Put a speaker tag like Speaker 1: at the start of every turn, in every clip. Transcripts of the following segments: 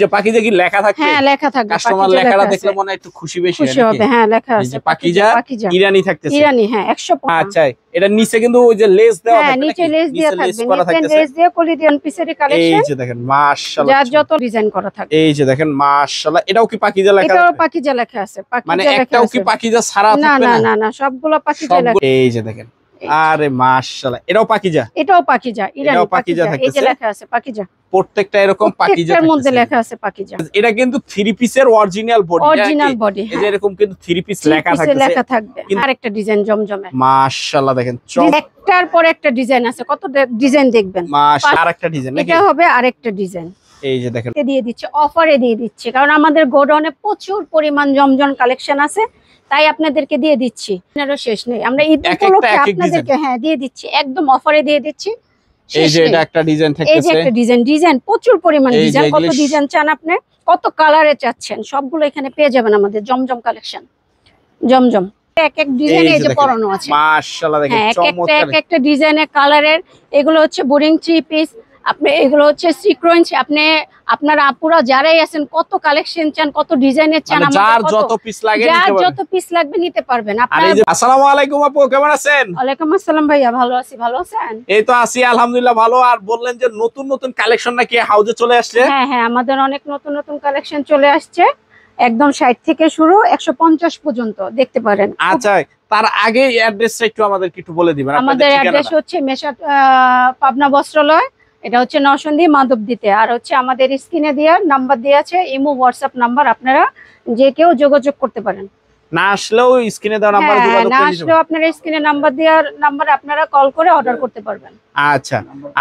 Speaker 1: যে পাকিজা কি লেখা থাকবে?
Speaker 2: হ্যাঁ লেখা থাকবে।
Speaker 1: কাস্টমার লেখাটা দেখলে মনে হয় একটু খুশি বেশি
Speaker 2: খুশি হবে। হ্যাঁ লেখা আছে
Speaker 1: পাকিজা ইরানি থাকতেছে।
Speaker 2: ইরানি হ্যাঁ 150।
Speaker 1: আচ্ছা এটার নিচে কিন্তু ওই যে লেস দেওয়া থাকবে।
Speaker 2: হ্যাঁ নিচে লেস দেওয়া থাকবে। নিচে লেস দিয়ে কলিদিয়ান পিসের কালেকশন।
Speaker 1: এই যে দেখেন মাশাআল্লাহ,
Speaker 2: যার যত ডিজাইন করা থাকবে।
Speaker 1: এই যে দেখেন মাশাআল্লাহ, এটাও কি পাকিজা লেখা?
Speaker 2: এটাও পাকিজা লেখা আছে। পাকিজা
Speaker 1: মানে
Speaker 2: লেখা আছে।
Speaker 1: একটাও কি পাকিজা ছাড়া থাকবে না?
Speaker 2: না না না সবগুলো পাকিজা লেখা।
Speaker 1: এই যে দেখেন, আরে মাশাআল্লাহ, এটাও পাকিজা।
Speaker 2: এটাও পাকিজা ইরানি পাকিজা। এই যে লেখা আছে পাকিজা।
Speaker 1: প্রত্যেকটা এরকম পাকিজা
Speaker 2: এর মধ্যে লেখা আছে পাকিজা।
Speaker 1: এটা কিন্তু 3 পিসের অরিজিনাল বডি।
Speaker 2: Original body.
Speaker 1: এই যে এরকম কিন্তু 3 পিস লেখা
Speaker 2: থাকবে। আরেকটা ডিজাইন জমজমে।
Speaker 1: মাশাআল্লাহ দেখেন,
Speaker 2: একটার পর একটা ডিজাইন আছে। কত ডিজাইন দেখবেন?
Speaker 1: মাশাআল্লাহ, আরেকটা ডিজাইন নাকি?
Speaker 2: এটা হবে আরেকটা ডিজাইন।
Speaker 1: এই যে দেখেন
Speaker 2: দিয়ে দিচ্ছে, অফারে দিয়ে দিচ্ছে, কারণ আমাদের গোডাউনে প্রচুর পরিমাণ জমজম কালেকশন আছে, তাই আপনাদেরকে দিয়ে দিচ্ছি। এরও শেষ নেই। আমরা ঈদ উপলক্ষে আপনাদেরকে হ্যাঁ দিয়ে দিচ্ছি, একদম অফারে দিয়ে দিচ্ছি।
Speaker 1: এই যে এটা একটা ডিজাইন থাকতেছে।
Speaker 2: এই যে একটা ডিজাইন প্রচুর পরিমাণ ডিজাইন। কত ডিজাইন চান আপনি? কত কালারে চাচ্ছেন? সবগুলো এখানে পেয়ে যাবেন আমাদের জমজম কালেকশন। জমজম এক এক ডিজাইনে এই যে পরানো আছে।
Speaker 1: মাশাআল্লাহ দেখেন চমৎকার।
Speaker 2: এক একটা ডিজাইনের কালারের। এগুলো হচ্ছে বোরিং 3 পিস। আপনি এগুলো হচ্ছে সিকোয়েন্স। আপনারা আপুরা যারাই আছেন, কত কালেকশন চান, কত ডিজাইনের চান,
Speaker 1: যার যত পিস লাগে নিতে পারবেন।
Speaker 2: যত পিস লাগবে নিতে পারবেন
Speaker 1: আপনারা। আসসালামু আলাইকুম আপু, কেমন আছেন?
Speaker 2: ওয়ালাইকুম আসসালাম ভাইয়া, ভালো আছি। ভালো আছেন?
Speaker 1: এই তো আছি আলহামদুলিল্লাহ ভালো। আর বললেন যে নতুন নতুন কালেকশন নাকি হাউজে চলে আসছে?
Speaker 2: হ্যাঁ হ্যাঁ, আমাদের অনেক নতুন নতুন কালেকশন চলে আসছে। একদম 60 থেকে শুরু 150 পর্যন্ত দেখতে পারেন।
Speaker 1: আচ্ছা, তার আগে অ্যাড্রেসটা একটু আমাদেরকে একটু বলে দিবেন।
Speaker 2: আমাদের অ্যাড্রেস হচ্ছে মেশাট পাবনা বস্ত্রালয়। এটা হচ্ছে নরসিংদী মাধবদীতে। আর হচ্ছে আমাদের স্ক্রিনে দেওয়ার নাম্বার দেওয়া আছে, ইমো হোয়াটসঅ্যাপ নাম্বার, আপনারা যে কেউ যোগাযোগ করতে পারেন।
Speaker 1: না আসলেও স্ক্রিনে দেওয়া নাম্বারে যোগাযোগ করে নিতে পারেন। না আসলেও
Speaker 2: আপনারা স্ক্রিনে নাম্বার দেওয়ার নাম্বারে আপনারা কল করে অর্ডার করতে পারবেন।
Speaker 1: আচ্ছা,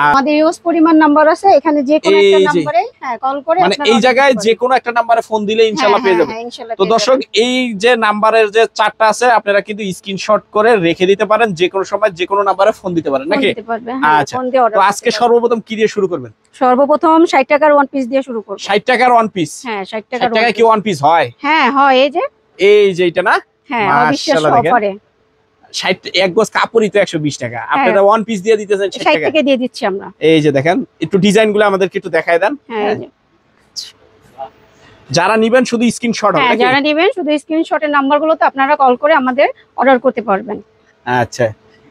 Speaker 2: আমাদের ইউজ পরিমাণ নাম্বার আছে, এখানে যে কোনো একটা নম্বরে কল করে
Speaker 1: মানে এই জায়গায় যে কোনো একটা নম্বরে ফোন দিলে ইনশাআল্লাহ পেয়ে যাবেন। তো দর্শক, এই যে নাম্বারের যে চারটা আছে আপনারা কিন্তু স্ক্রিনশট করে রেখে দিতে পারেন, যে কোনো সময় যে কোনো নম্বরে ফোন দিতে পারেন নাকি? আচ্ছা, তো আজকে সর্বপ্রথম কি দিয়ে শুরু করবেন?
Speaker 2: সর্বপ্রথম 60 টাকার ওয়ান পিস দিয়ে শুরু করব।
Speaker 1: 60 টাকার ওয়ান পিস?
Speaker 2: হ্যাঁ 60
Speaker 1: টাকা কি ওয়ান পিস হয়?
Speaker 2: হ্যাঁ হয়। এই যে
Speaker 1: এটা না?
Speaker 2: হ্যাঁ অবিশ্বাস্য অফারে
Speaker 1: 60 এক গজ কাপড়ই তো 120 টাকা, আপনারা ওয়ান পিস দিয়ে দিতেছেন 60 টাকা
Speaker 2: দিয়ে দিচ্ছি আমরা।
Speaker 1: এই যে দেখেন, একটু ডিজাইনগুলো আমাদেরকে একটু দেখায় দেন।
Speaker 2: হ্যাঁ,
Speaker 1: যারা নেবেন শুধু স্ক্রিনশট হবে।
Speaker 2: হ্যাঁ যারা নেবেন শুধু স্ক্রিনশটের নাম্বারগুলোতে আপনারা কল করে আমাদের অর্ডার করতে পারবেন।
Speaker 1: আচ্ছা,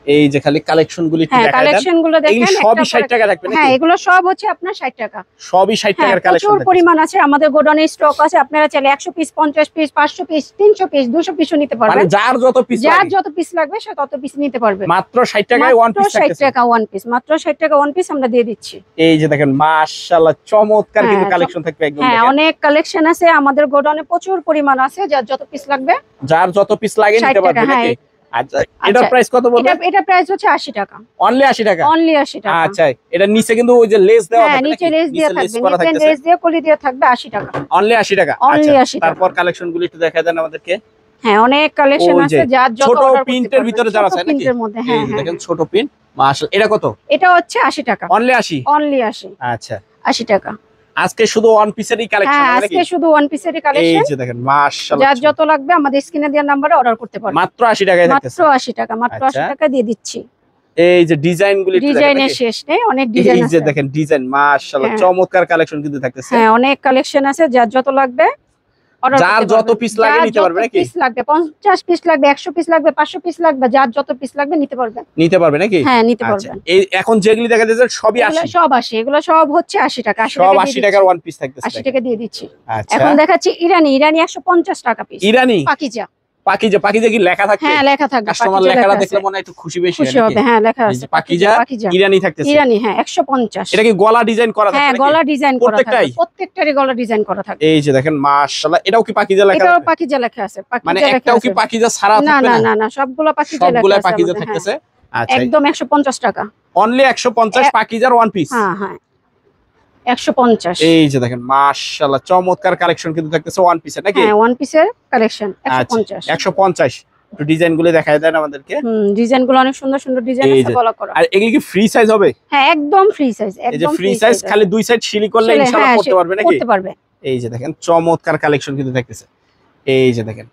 Speaker 1: এই যে খালি কালেকশনগুলো একটু দেখায় দেন।
Speaker 2: কালেকশনগুলো দেখেন,
Speaker 1: সবই 60 টাকা থাকবে নাকি?
Speaker 2: হ্যাঁ এগুলো সব হচ্ছে আপনার 60 টাকা।
Speaker 1: সবই 60 টাকার কালেকশন।
Speaker 2: প্রচুর পরিমাণ আছে আমাদের গোডাউনে, স্টক আছে। আপনারা চাইলে 100 পিস, 50 পিস, 500 পিস, 300 পিস, 200 পিসও নিতে পারবেন।
Speaker 1: মানে যার যত পিস
Speaker 2: লাগবে সে তত পিস নিতে পারবে।
Speaker 1: মাত্র 60 টাকায় ওয়ান পিস থাকতেছে।
Speaker 2: 60 টাকা ওয়ান পিস, মাত্র 60 টাকা ওয়ান পিস আমরা দিয়ে দিচ্ছি।
Speaker 1: এই যে দেখেন মাশাআল্লাহ চমৎকার কিন্তু কালেকশন থাকবে একদম।
Speaker 2: হ্যাঁ অনেক কালেকশন আছে আমাদের গোডাউনে, প্রচুর পরিমাণ আছে। যার যত পিস লাগবে,
Speaker 1: যার যত পিস লাগে নিতে পারবে নাকি? আচ্ছা, এটার প্রাইস কত বলবেন?
Speaker 2: এটা প্রাইস হচ্ছে 80 টাকা।
Speaker 1: অনলি 80 টাকা?
Speaker 2: অনলি 80 টাকা।
Speaker 1: আচ্ছা, এটার নিচে কিন্তু ওই যে লেস দেওয়া থাকবে নাকি?
Speaker 2: নিচে লেস দেওয়া থাকবে। নিচে লেস দিয়ে কলি দেওয়া থাকবে 80 টাকা।
Speaker 1: অনলি 80 টাকা। আচ্ছা, তারপর কালেকশনগুলো একটু দেখায় দেন আমাদেরকে।
Speaker 2: হ্যাঁ অনেক কালেকশন আছে, যার যত
Speaker 1: ছোট প্রিন্টের ভিতরে যারা আছে নাকি?
Speaker 2: প্রিন্টের মধ্যে হ্যাঁ
Speaker 1: দেখেন ছোট প্রিন্ট। মাশাআল্লাহ, এটা কত?
Speaker 2: এটা হচ্ছে 80 টাকা।
Speaker 1: অনলি 80?
Speaker 2: অনলি 80।
Speaker 1: আচ্ছা
Speaker 2: 80 টাকা।
Speaker 1: আজকে শুধু ওয়ান পিসেরই কালেকশন নাকি?
Speaker 2: আজকে শুধু ওয়ান পিসেরই কালেকশন।
Speaker 1: এই যে দেখেন মাশাআল্লাহ,
Speaker 2: যার যত লাগবে আমাদের স্ক্রিনে দেওয়ার নম্বরে অর্ডার করতে পারবেন।
Speaker 1: মাত্র 80 টাকায় থাকতেছে।
Speaker 2: মাত্র 80 টাকা, মাত্র 80 টাকা দিয়ে দিচ্ছি।
Speaker 1: এই যে ডিজাইনগুলো একটু দেখেন।
Speaker 2: ডিজাইনের শেষ নেই, অনেক ডিজাইন আছে।
Speaker 1: এই যে দেখেন ডিজাইন মাশাআল্লাহ চমৎকার কালেকশন কিন্তু থাকতেছে।
Speaker 2: হ্যাঁ অনেক কালেকশন আছে, যার যত লাগবে
Speaker 1: যার যত পিস লাগে নিতে পারবে নাকি?
Speaker 2: পিস লাগবে 50 পিস লাগবে, 100 পিস লাগবে, 500 পিস লাগবে, যার যত পিস লাগবে নিতে পারবেন।
Speaker 1: নিতে পারবে নাকি?
Speaker 2: হ্যাঁ নিতে পারবেন।
Speaker 1: এই এখন যেগুলি দেখা যাচ্ছে সবই 80?
Speaker 2: সব 80। এগুলো সব হচ্ছে 80 টাকা।
Speaker 1: সব 80 টাকার ওয়ান পিস থাকতেছে।
Speaker 2: 80 টাকা দিয়ে দিচ্ছি।
Speaker 1: আচ্ছা,
Speaker 2: এখন দেখাচ্ছি ইরানি 150 টাকা পিস।
Speaker 1: ইরানি
Speaker 2: পাকিজা
Speaker 1: কি লেখা থাকবে?
Speaker 2: হ্যাঁ লেখা থাকবে।
Speaker 1: কাস্টমার লেখাটা দেখলে মনে হয় একটু খুশি বেশি
Speaker 2: হবে। হ্যাঁ লেখা আছে
Speaker 1: পাকিজা ইরানি থাকতেছে।
Speaker 2: ইরানি হ্যাঁ 150।
Speaker 1: এটা কি গলা ডিজাইন করা থাকবে?
Speaker 2: হ্যাঁ গলা ডিজাইন করা থাকবে, প্রত্যেকটারই গলা ডিজাইন করা থাকবে।
Speaker 1: এই যে দেখেন মাশাআল্লাহ, এটাও কি পাকিজা লেখা?
Speaker 2: এটাও পাকিজা লেখা আছে।
Speaker 1: মানে একটাও কি পাকিজা ছাড়া থাকবে না?
Speaker 2: না না সবগুলো পাকিজা লেখা আছে।
Speaker 1: সবগুলাই পাকিজা থাকতেছে। আচ্ছা
Speaker 2: একদম 150 টাকা।
Speaker 1: অনলি 150 পাকিজার ওয়ান পিস।
Speaker 2: হ্যাঁ হ্যাঁ 150।
Speaker 1: এই যে দেখেন মাশাআল্লাহ চমৎকার কালেকশন কিন্তু থাকতেছে ওয়ান পিসের নাকি?
Speaker 2: হ্যাঁ ওয়ান পিসের কালেকশন 150।
Speaker 1: 150 একটু ডিজাইনগুলো দেখায় দেন আমাদেরকে।
Speaker 2: ডিজাইনগুলো অনেক সুন্দর সুন্দর ডিজাইন আছে, গলা করা।
Speaker 1: আর এগুলো কি ফ্রি সাইজ হবে?
Speaker 2: হ্যাঁ একদম ফ্রি সাইজ, একদম
Speaker 1: এই যে ফ্রি সাইজ, খালি দুই সাইড সিলি করলে ইনশাআল্লাহ করতে পারবে নাকি?
Speaker 2: করতে পারবে।
Speaker 1: এই যে দেখেন চমৎকার কালেকশন কিন্তু থাকতেছে। এই যে দেখেন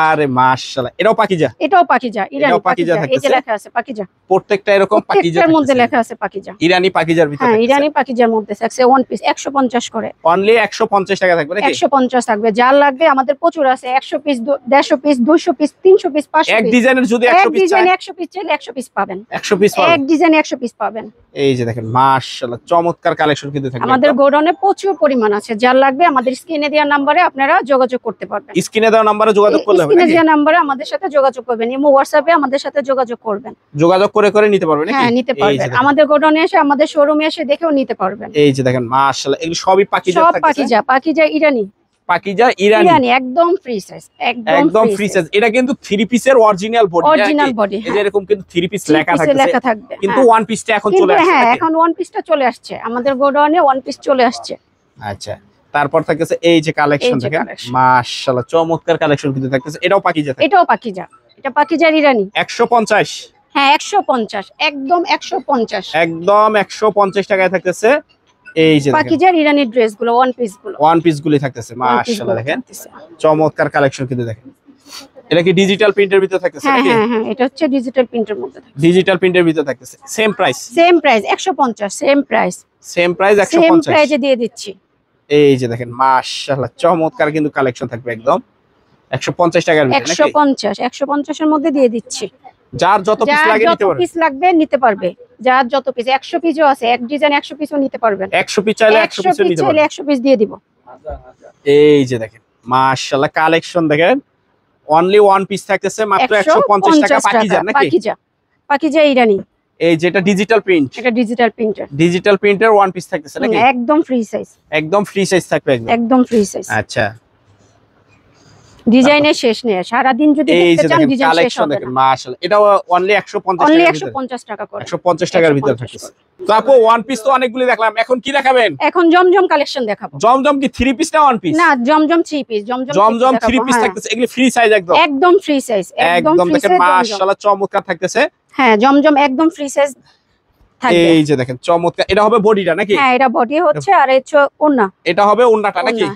Speaker 1: আরে মাশাআল্লাহ, এটাও পাকিজা?
Speaker 2: এটাও পাকিজা, ইরানি পাকিজা। এই যে লেখা আছে পাকিজা,
Speaker 1: প্রত্যেকটা এরকম পাকিজা,
Speaker 2: এর মধ্যে লেখা আছে পাকিজা,
Speaker 1: ইরানি পাকিজার ভিতরে।
Speaker 2: হ্যাঁ, ইরানি পাকিজার মধ্যে থাকছে ওয়ান পিস 150 করে,
Speaker 1: অনলি 150 টাকা থাকবে নাকি?
Speaker 2: 150 থাকবে। যার লাগবে আমাদের প্রচুর আছে, 100 পিস, 150 পিস, 200 পিস, 300 পিস, 500
Speaker 1: এক
Speaker 2: পিস।
Speaker 1: ডিজাইনের যদি 100 পিস চাই,
Speaker 2: 100 পিস চাইলে 100 পিস পাবেন,
Speaker 1: 100 পিস পাবেন,
Speaker 2: এক ডিজাইনে 100 পিস পাবেন।
Speaker 1: এই যে দেখেন মাশাআল্লাহ চমৎকার কালেকশন কিন্তু থাকবে।
Speaker 2: আমাদের গোডাউনে প্রচুর পরিমাণ আছে, যার লাগবে আমাদের স্ক্রিনে দেওয়া নম্বরে আপনারা যোগাযোগ করতে পারবেন।
Speaker 1: স্ক্রিনে দেওয়া নম্বরে যোগাযোগ করলে হবে,
Speaker 2: স্ক্রিনে দেওয়া নম্বরে আমাদের সাথে যোগাযোগ করবেন, ইমো হোয়াটসঅ্যাপে আমাদের সাথে যোগাযোগ করবেন,
Speaker 1: যোগাযোগ করে নিতে পারবেন নাকি?
Speaker 2: হ্যাঁ, নিতে পারবেন। আমাদের গোডাউনে এসে, আমাদের শোরুমে এসে দেখেও নিতে পারবেন।
Speaker 1: এই যে দেখেন মাশাআল্লাহ, এগুলো সবই পাকিজা
Speaker 2: সব
Speaker 1: থাকছে।
Speaker 2: পাকিজা ইরানি,
Speaker 1: পাকিজা ইরানি
Speaker 2: একদম ফ্রি সাইজ,
Speaker 1: একদম ফ্রি সাইজ। এটা কিন্তু 3 পিসের অরিজিনাল বডি,
Speaker 2: অরিজিনাল বডি।
Speaker 1: এই যে এরকম কিন্তু 3 পিস লেখা থাকবে, কিন্তু ওয়ান পিসটা এখন চলে আসছে।
Speaker 2: হ্যাঁ, এখন ওয়ান পিসটা চলে আসছে, আমাদের গোডাউনে ওয়ান পিস চলে আসছে।
Speaker 1: আচ্ছা, তারপর থাকতেছে এই যে কালেকশন দেখেন মাশাআল্লাহ চমৎকার কালেকশন কিন্তু থাকতেছে। এটাও পাকিজা?
Speaker 2: এটাও পাকিজা, এটা পাকিজার ইরানি।
Speaker 1: 150?
Speaker 2: হ্যাঁ, 150, একদম 150,
Speaker 1: একদম 150 টাকায় থাকতেছে। এই যে
Speaker 2: পাকিজার ইরানি ড্রেস গুলো, ওয়ান পিস
Speaker 1: গুলি থাকতেছে মাশাআল্লাহ। দেখেন চমৎকার কালেকশন কিন্তু দেখেন। এটা কি ডিজিটাল প্রিন্টের ভিতর থাকতেছে নাকি?
Speaker 2: হ্যাঁ, এটা হচ্ছে ডিজিটাল প্রিন্টের মধ্যে থাকতেছে।
Speaker 1: ডিজিটাল প্রিন্টের ভিতর থাকতেছে। Same price
Speaker 2: 150, same price
Speaker 1: 150।
Speaker 2: Same প্রাইসে দিয়ে দিচ্ছি।
Speaker 1: এই যে দেখেন মাশাআল্লাহ চমৎকার কিন্তু কালেকশন থাকবে একদম 150 টাকার ভিতরে নাকি?
Speaker 2: 150 এর মধ্যে দিয়ে দিচ্ছি।
Speaker 1: যার যত পিস লাগে নিতে পারবে,
Speaker 2: পিস লাগবে নিতে পারবে, যার যত পিস। 100 পিসও আছে, এক ডিজাইন 100 পিসও নিতে পারবেন।
Speaker 1: 100 পিস চাইলে 100 পিসও নিতে পারবে,
Speaker 2: 100 পিস দিয়ে দিব।
Speaker 1: এই যে দেখেন মাশাআল্লাহ কালেকশন দেখেন। অনলি ওয়ান পিস থাকতেছে মাত্র 150 টাকা। পাকিজা নাকি?
Speaker 2: পাকিজা ইরানি।
Speaker 1: এই যেটা ডিজিটাল প্রিন্ট,
Speaker 2: এটা digital printer,
Speaker 1: digital printer one piece থাকতেছে নাকি?
Speaker 2: একদম ফ্রি সাইজ,
Speaker 1: একদম ফ্রি সাইজ থাকবে,
Speaker 2: একদম ফ্রি সাইজ।
Speaker 1: আচ্ছা,
Speaker 2: ডিজাইনের শেষ নেই, সারা দিন যদি দেখতে চান ডিজাইন শেষ হবে না।
Speaker 1: মাশাআল্লাহ এটাও অনলি 150
Speaker 2: অনলি
Speaker 1: টাকা,
Speaker 2: 150 টাকা করে,
Speaker 1: 150 টাকার ভিতর থাকতেছে। তো আপু ওয়ান পিস তো অনেকগুলি দেখলাম, এখন কি দেখাবেন?
Speaker 2: এখন জমজম কালেকশন দেখাবো।
Speaker 1: জমজম কি 3 পিস না ওয়ান পিস?
Speaker 2: না, জমজম 3 পিস।
Speaker 1: জমজম 3 পিস থাকতেছে, এগুলি ফ্রি সাইজ একদম,
Speaker 2: একদম ফ্রি সাইজ,
Speaker 1: একদম দেখেন মাশাআল্লাহ চমৎকার থাকতেছে।
Speaker 2: হ্যাঁ, জমজম একদম ফ্রি সাইজ থাকবে।
Speaker 1: এই যে দেখেন চমৎকার। এটা হবে বডিটা নাকি?
Speaker 2: হ্যাঁ, এটা বডি হচ্ছে, আর এই ওন্না,
Speaker 1: এটা হবে ওন্নাটা নাকি?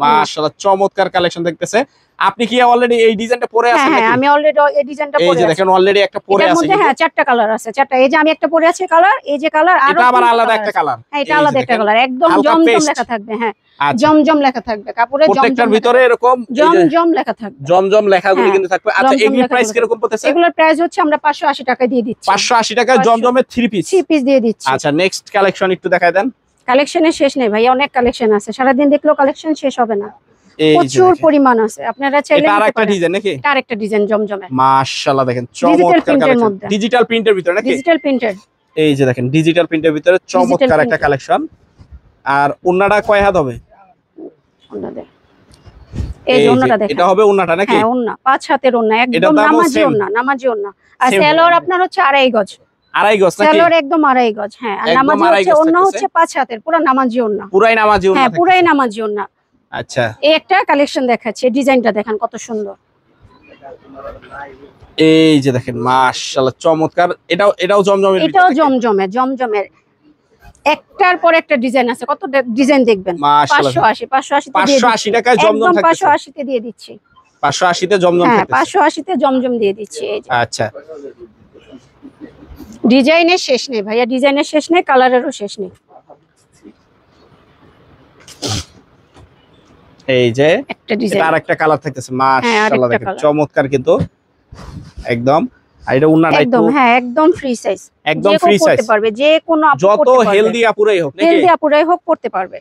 Speaker 1: মাশাআল্লাহ চমৎকার কালেকশন দেখতেছে। আপনি কি অলরেডি এই ডিজাইনটা পরে আছেন নাকি?
Speaker 2: হ্যাঁ, আমি অলরেডি এই ডিজাইনটা পরে আছি।
Speaker 1: এই যে দেখেন অলরেডি একটা পরে আছে,
Speaker 2: এর মধ্যে হ্যাঁ 4টা কালার আছে, 4টা। এই যে আমি একটা পরে আছে কালার, এই যে কালার, আর
Speaker 1: এটা আবার আলাদা একটা কালার।
Speaker 2: হ্যাঁ, এটা আলাদা একটা কালার, একদম জমজম লেখা থাকবে। হ্যাঁ, জমজম লেখা থাকবে কাপড়ে,
Speaker 1: প্রত্যেকটার ভিতরে এরকম
Speaker 2: জমজম লেখা থাকবে,
Speaker 1: জমজম লেখাগুলো কিন্তু থাকবে। আচ্ছা, এগুলোর প্রাইস কি রকম পড়তেছে?
Speaker 2: এগুলোর প্রাইস হচ্ছে আমরা 580 টাকা দিয়ে দিচ্ছি।
Speaker 1: 580 টাকা জমজমের 3 পিস
Speaker 2: দিয়ে দিচ্ছি।
Speaker 1: আচ্ছা, নেক্সট কালেকশন একটু দেখায় দেন।
Speaker 2: কালেকশনের শেষ নেই ভাই, অনেক কালেকশন আছে, সারা দিন দেখলেও কালেকশন শেষ হবে না, প্রচুর পরিমাণ আছে। আপনারা চাইলে
Speaker 1: এটা আরেকটা ডিজাইন নাকি?
Speaker 2: আরেকটা ডিজাইন জমজমে
Speaker 1: মাশাআল্লাহ দেখেন চমৎকার কালেকশন, ডিজিটাল প্রিন্টের ভিতরে নাকি?
Speaker 2: Digital printer.
Speaker 1: এই যে দেখেন ডিজিটাল প্রিন্টের ভিতরে চমৎকার একটা কালেকশন। আর ওন্নাটা কয় হাত হবে?
Speaker 2: ওন্নাটা এই যে ওন্নাটা দেখেন,
Speaker 1: এটা হবে ওন্নাটা নাকি?
Speaker 2: হ্যাঁ, ওন্না 5 হাতের ওন্না, একদম নামাজি ওন্না, নামাজি ওন্না। আর সেলর আপনার হচ্ছে 2.5 গজ,
Speaker 1: 2.5 গজ নাকি?
Speaker 2: সেলর একদম 2.5 গজ। হ্যাঁ, আর নামাজি হচ্ছে ওন্না হচ্ছে 5 হাতের, পুরো নামাজি ওন্না,
Speaker 1: পুরাই নামাজি ওন্না।
Speaker 2: হ্যাঁ, পুরাই নামাজি ওন্না।
Speaker 1: আচ্ছা,
Speaker 2: এই একটা কালেকশন দেখাচ্ছি, ডিজাইনটা দেখেন কত সুন্দর।
Speaker 1: এই যে দেখেন মাশাআল্লাহ চমৎকার। এটাও জমজমের,
Speaker 2: এটাও জমজমের একটার পর একটা ডিজাইন আছে। কত ডিজাইন দেখবেন? 580
Speaker 1: টাকায় জমজম থাকছে,
Speaker 2: 580 তে দিয়ে দিচ্ছি।
Speaker 1: 580 তে জমজম থাকছে।
Speaker 2: 580 তে জমজম দিয়ে দিচ্ছি। এই যে
Speaker 1: আচ্ছা,
Speaker 2: ডিজাইনের শেষ নেই ভাইয়া, ডিজাইনের শেষ নেই, কালারেরও শেষ নেই।
Speaker 1: এই যে
Speaker 2: একটা ডিজাইন,
Speaker 1: এটা আরেকটা কালার থাকতেছে মাশাআল্লাহ দেখেন চমৎকার কিন্তু একদম। আর এটা উন্নাটা
Speaker 2: একদম, হ্যাঁ, একদম ফ্রি সাইজ,
Speaker 1: একদম ফ্রি সাইজ,
Speaker 2: করতে পারবে যে কোনো আপু,
Speaker 1: যত হেলদি আপুরাই হোক নাকি?
Speaker 2: হেলদি আপুরাই হোক করতে পারবে।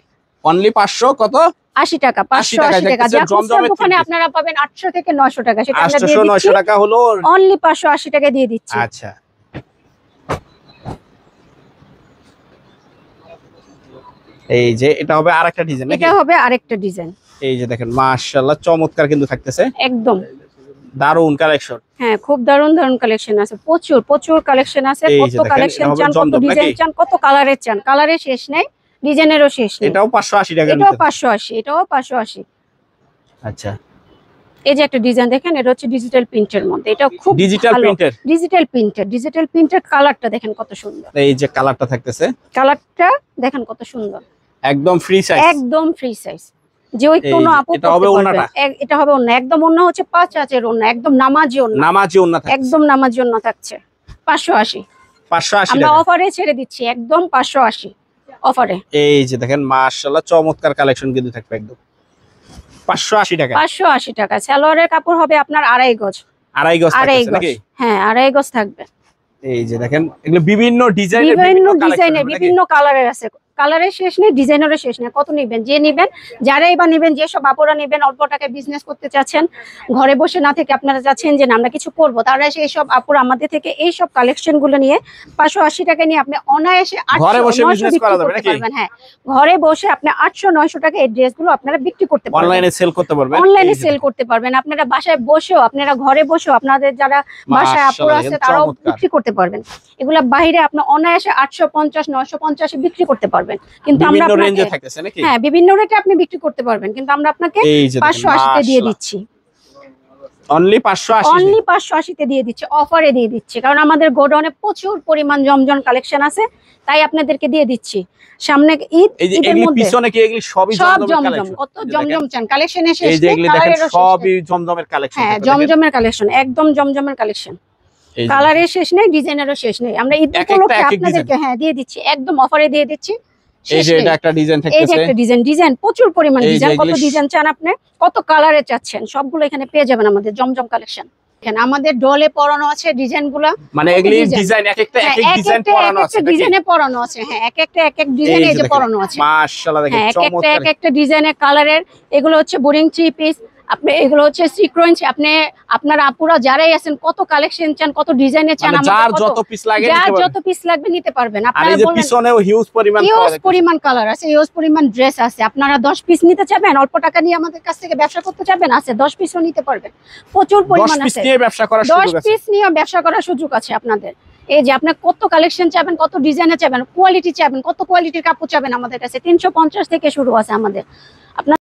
Speaker 1: অনলি 500 কত?
Speaker 2: 80 টাকা, 580 টাকা। জমজমের দোকানে আপনারা পাবেন 800 থেকে 900 টাকা, সেটা আমরা দিয়ে দিচ্ছি
Speaker 1: 900 টাকা হলো,
Speaker 2: অনলি 580 টাকা দিয়ে দিচ্ছি।
Speaker 1: আচ্ছা, এই যে এটা হবে আরেকটা ডিজাইন নাকি?
Speaker 2: এটা হবে আরেকটা ডিজাইন।
Speaker 1: এই যে দেখেন মাশাআল্লাহ চমৎকার কিন্তু থাকতেছে,
Speaker 2: একদম
Speaker 1: দারুন কালেকশন।
Speaker 2: হ্যাঁ, খুব দারুন কালেকশন আছে, প্রচুর কালেকশন আছে। কত কালেকশন চান, কত ডিজাইন চান, কত কালারের চান, কালারের শেষ নেই, ডিজাইনেরও শেষ নেই।
Speaker 1: এটাও 580 টাকা,
Speaker 2: এটাও 580, এটাও 580।
Speaker 1: আচ্ছা,
Speaker 2: এই যে একটা ডিজাইন দেখেন, এটা হচ্ছে ডিজিটাল প্রিন্টের মধ্যে, এটা খুব
Speaker 1: ডিজিটাল
Speaker 2: প্রিন্টের কালারটা দেখেন কত সুন্দর।
Speaker 1: এই যে কালারটা থাকতেছে,
Speaker 2: কালারটা দেখেন কত সুন্দর,
Speaker 1: একদম ফ্রি সাইজ,
Speaker 2: একদম ফ্রি সাইজ। যে ওই কোনো আপু
Speaker 1: এটা হবে ওন্নাটা,
Speaker 2: এটা হবে ওন্না, একদম ওন্না হচ্ছে 5 আঁচের ওন্না, একদম নামাজি ওন্না,
Speaker 1: নামাজি ওন্না থাকছে,
Speaker 2: একদম নামাজি ওন্না থাকছে 580
Speaker 1: 580
Speaker 2: আমরা
Speaker 1: টাকা
Speaker 2: অফারে ছেড়ে দিচ্ছি, একদম 580 অফারে।
Speaker 1: এই যে দেখেন মাশাআল্লাহ চমৎকার কালেকশন কিন্তু থাকবে একদম 580 টাকা।
Speaker 2: 580 টাকা। সালোয়ারের কাপড় হবে আপনার 2.5 গজ,
Speaker 1: 2.5 গজ থাকছে নাকি?
Speaker 2: হ্যাঁ 2.5 গজ থাকবে।
Speaker 1: এই যে দেখেন এগুলো বিভিন্ন ডিজাইনে,
Speaker 2: বিভিন্ন ডিজাইনে, বিভিন্ন কালারের আছে, কালারের শেষ নেই, ডিজাইনেরও শেষ নেই। কত নেবেন, যে নেবেন, যারাই বা নেবেন, যেসব আপুরা নেবেন অল্প টাকায় বিজনেস করতে চাচ্ছেন, ঘরে বসে না থেকে আপনারা চাচ্ছেন যে না আমরা কিছু করবো, তারা সেই সব আপুরা আমাদের থেকে এই সব কালেকশন গুলো নিয়ে 580 টাকা নিয়ে আপনি অনায়াসে 800-900 বিক্রি করতে পারবেন। হ্যাঁ, ঘরে বসে আপনি 800-900 টাকা এই ড্রেসগুলো আপনারা বিক্রি করতে পারবেন,
Speaker 1: অনলাইনে সেল করতে পারবেন,
Speaker 2: অনলাইনে সেল করতে পারবেন। আপনারা বাসায় বসেও, আপনারা ঘরে বসেও, আপনাদের যারা বাসায় আপুরা আছে তারাও বিক্রি করতে পারবেন। এগুলা বাইরে আপনি অনায়াসে 850-950 বিক্রি করতে পারবেন, কিন্তু আমরা
Speaker 1: রেঞ্জে থাকতেছে নাকি?
Speaker 2: হ্যাঁ, বিভিন্ন রেটে আপনি বিক্রি করতে পারবেন, কিন্তু আমরা আপনাকে 580 তে দিয়ে দিচ্ছি,
Speaker 1: অনলি 580,
Speaker 2: অনলি 580 তে দিয়ে দিচ্ছি, অফারে দিয়ে দিচ্ছি। কারণ আমাদের গোডাউনে প্রচুর পরিমাণ জমজম কালেকশন আছে, তাই আপনাদেরকে দিয়ে দিচ্ছি। সামনে ঈদ, ঈদের মধ্যে
Speaker 1: পিছনে কি এগুলি সবই
Speaker 2: জমজম, কত জমজম চান, কালেকশন এসে
Speaker 1: এই যে এগুলি দেখেন সবই জমজমের কালেকশন।
Speaker 2: হ্যাঁ, জমজমের কালেকশন, একদম জমজমের কালেকশন, কালারের শেষ নেই, ডিজাইনেরও শেষ নেই। আমরা ঈদ উপলক্ষে আপনাদেরকে হ্যাঁ দিয়ে দিচ্ছি, একদম অফারে দিয়ে দিচ্ছি।
Speaker 1: এই যে এটা একটা ডিজাইন থাকতেছে,
Speaker 2: এই যে একটা ডিজাইন প্রচুর পরিমাণ ডিজাইন, কত ডিজাইন চান আপনি, কত কালারে চাচ্ছেন, সবগুলো এখানে পেয়ে যাবেন আমাদের জমজম কালেকশন। এখানে আমাদের ডলে পরানো আছে ডিজাইনগুলো,
Speaker 1: মানে এগুলি ডিজাইন এক একটা এক এক ডিজাইন পরানো আছে,
Speaker 2: ডিজাইনে পরানো আছে। হ্যাঁ, এক একটা এক এক ডিজাইনে এই যে পরানো আছে,
Speaker 1: মাশাআল্লাহ দেখেন চমৎকার,
Speaker 2: এক একটা ডিজাইনের কালারের। এগুলো হচ্ছে বোরিং 3 পিস, আপনি এগুলো হচ্ছে সিকোয়েন্স। আপনি আপনার আপুরা যারাই আছেন কত কালেকশন চান, কত ডিজাইনে চান,
Speaker 1: যার যত পিস লাগে
Speaker 2: যার যত পিস লাগবে নিতে পারবেন।
Speaker 1: আপনারা বলেন পিছনেও হিউজ
Speaker 2: পরিমাণ কালার আছে, হিউজ পরিমাণ ড্রেস আছে। আপনারা 10 পিস নিতে চাবেন, অল্প টাকা দিয়ে আমাদের কাছ থেকে ব্যবসা করতে চাবেন, আছে 10 পিসও নিতে পারবেন, প্রচুর পরিমাণ আছে। 10 পিস নিয়ে ব্যবসা করার সুযোগ আছে, 10 পিস নিয়ে ব্যবসা করার সুযোগ আছে আপনাদের। এই যে আপনি কত কালেকশন চাবেন, কত ডিজাইনে চাবেন, কোয়ালিটি চাবেন, কত কোয়ালিটির কাপড় চাবেন, আমাদের কাছে 350 থেকে শুরু আছে আমাদের। আপনার